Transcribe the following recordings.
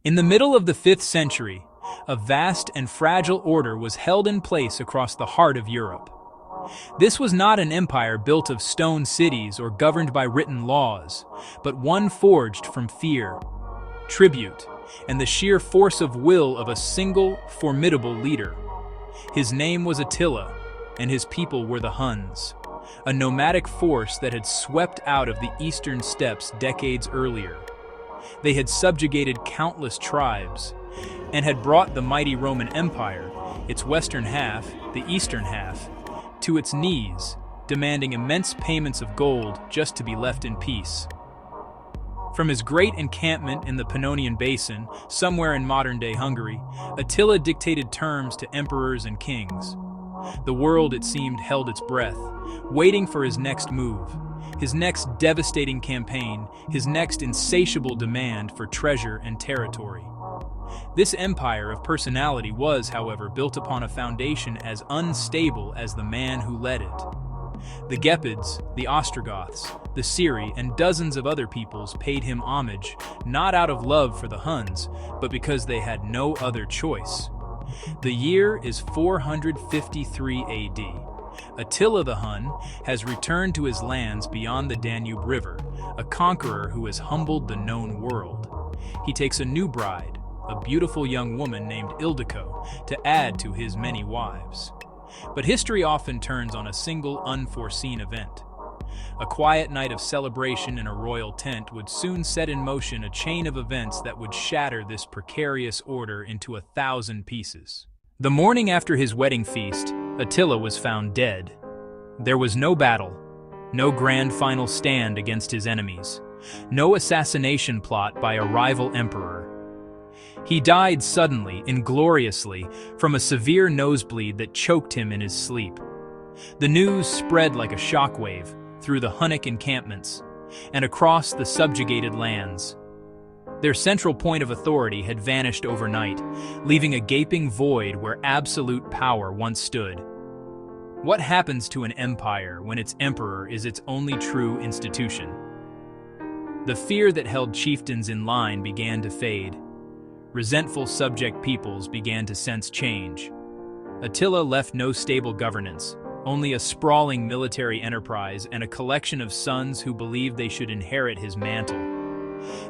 In the middle of the 5th century, a vast and fragile order was held in place across the heart of Europe. This was not an empire built of stone cities or governed by written laws, but one forged from fear, tribute, and the sheer force of will of a single, formidable leader. His name was Attila, and his people were the Huns, a nomadic force that had swept out of the eastern steppes decades earlier. They had subjugated countless tribes, and had brought the mighty Roman Empire, its western half, the eastern half, to its knees, demanding immense payments of gold just to be left in peace. From his great encampment in the Pannonian Basin, somewhere in modern-day Hungary, Attila dictated terms to emperors and kings. The world, it seemed, held its breath, waiting for his next move, his next devastating campaign, his next insatiable demand for treasure and territory. This empire of personality was, however, built upon a foundation as unstable as the man who led it. The Gepids, the Ostrogoths, the Siri, and dozens of other peoples paid him homage, not out of love for the Huns, but because they had no other choice. The year is 453 AD. Attila the Hun has returned to his lands beyond the Danube River, a conqueror who has humbled the known world. He takes a new bride, a beautiful young woman named Ildiko, to add to his many wives. But history often turns on a single unforeseen event. A quiet night of celebration in a royal tent would soon set in motion a chain of events that would shatter this precarious order into 1,000 pieces. The morning after his wedding feast, Attila was found dead. There was no battle, no grand final stand against his enemies, no assassination plot by a rival emperor. He died suddenly, ingloriously, from a severe nosebleed that choked him in his sleep. The news spread like a shockwave through the Hunnic encampments and across the subjugated lands. Their central point of authority had vanished overnight, leaving a gaping void where absolute power once stood. What happens to an empire when its emperor is its only true institution? The fear that held chieftains in line began to fade. Resentful subject peoples began to sense change. Attila left no stable governance, only a sprawling military enterprise and a collection of sons who believed they should inherit his mantle.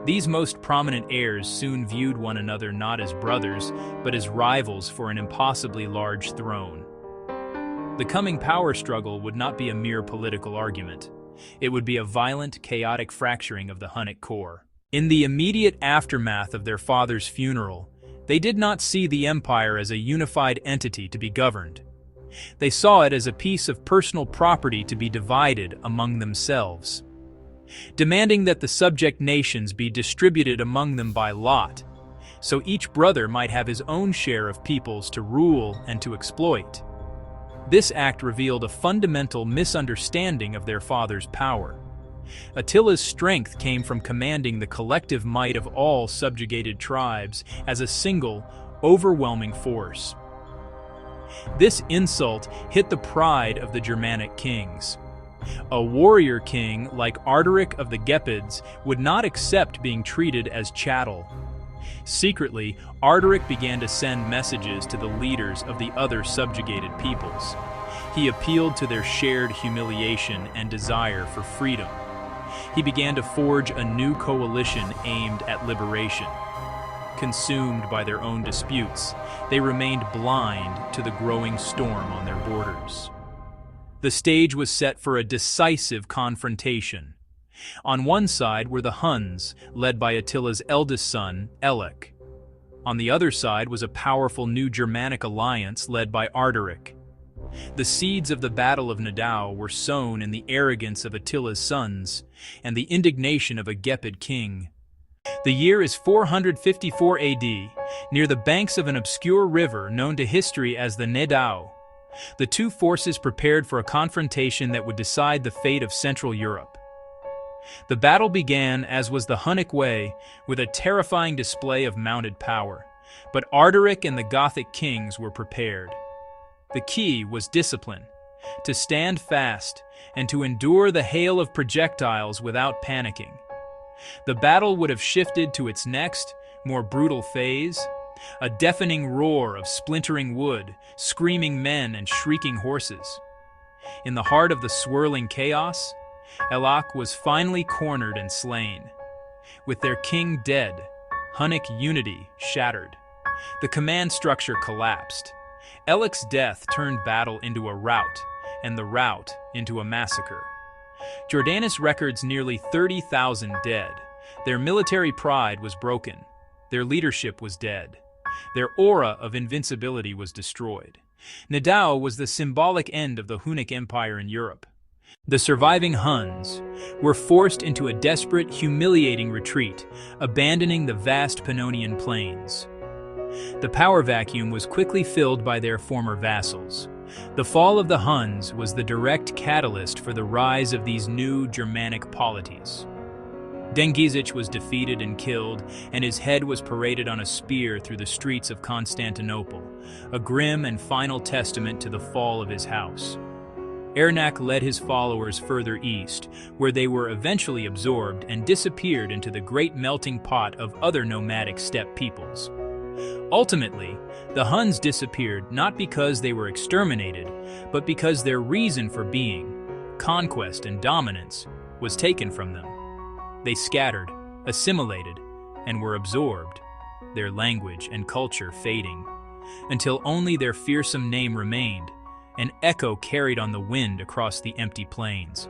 These most prominent heirs soon viewed one another not as brothers, but as rivals for an impossibly large throne. The coming power struggle would not be a mere political argument. It would be a violent, chaotic fracturing of the Hunnic core. In the immediate aftermath of their father's funeral, they did not see the empire as a unified entity to be governed. They saw it as a piece of personal property to be divided among themselves, demanding that the subject nations be distributed among them by lot, so each brother might have his own share of peoples to rule and to exploit. This act revealed a fundamental misunderstanding of their father's power. Attila's strength came from commanding the collective might of all subjugated tribes as a single, overwhelming force. This insult hit the pride of the Germanic kings. A warrior king like Ardaric of the Gepids would not accept being treated as chattel. Secretly, Ardaric began to send messages to the leaders of the other subjugated peoples. He appealed to their shared humiliation and desire for freedom. He began to forge a new coalition aimed at liberation. Consumed by their own disputes, they remained blind to the growing storm on their borders. The stage was set for a decisive confrontation. On one side were the Huns, led by Attila's eldest son, Elik. On the other side was a powerful new Germanic alliance led by Ardaric. The seeds of the Battle of Nidau were sown in the arrogance of Attila's sons and the indignation of a Gepid king. The year is 454 AD, near the banks of an obscure river known to history as the Nidau. The two forces prepared for a confrontation that would decide the fate of Central Europe. The battle began, as was the Hunnic way, with a terrifying display of mounted power, but Ardaric and the Gothic kings were prepared. The key was discipline, to stand fast and to endure the hail of projectiles without panicking. The battle would have shifted to its next, more brutal phase? A deafening roar of splintering wood, screaming men and shrieking horses. In the heart of the swirling chaos, Elach was finally cornered and slain. With their king dead, Hunnic unity shattered. The command structure collapsed. Elach's death turned battle into a rout, and the rout into a massacre. Jordanus records nearly 30,000 dead. Their military pride was broken. Their leadership was dead. Their aura of invincibility was destroyed. Nidau was the symbolic end of the Hunnic Empire in Europe. The surviving Huns were forced into a desperate, humiliating retreat, abandoning the vast Pannonian plains. The power vacuum was quickly filled by their former vassals. The fall of the Huns was the direct catalyst for the rise of these new Germanic polities. Dengisich was defeated and killed, and his head was paraded on a spear through the streets of Constantinople, a grim and final testament to the fall of his house. Ernak led his followers further east, where they were eventually absorbed and disappeared into the great melting pot of other nomadic steppe peoples. Ultimately, the Huns disappeared not because they were exterminated, but because their reason for being, conquest and dominance, was taken from them. They scattered, assimilated, and were absorbed, their language and culture fading, until only their fearsome name remained, an echo carried on the wind across the empty plains.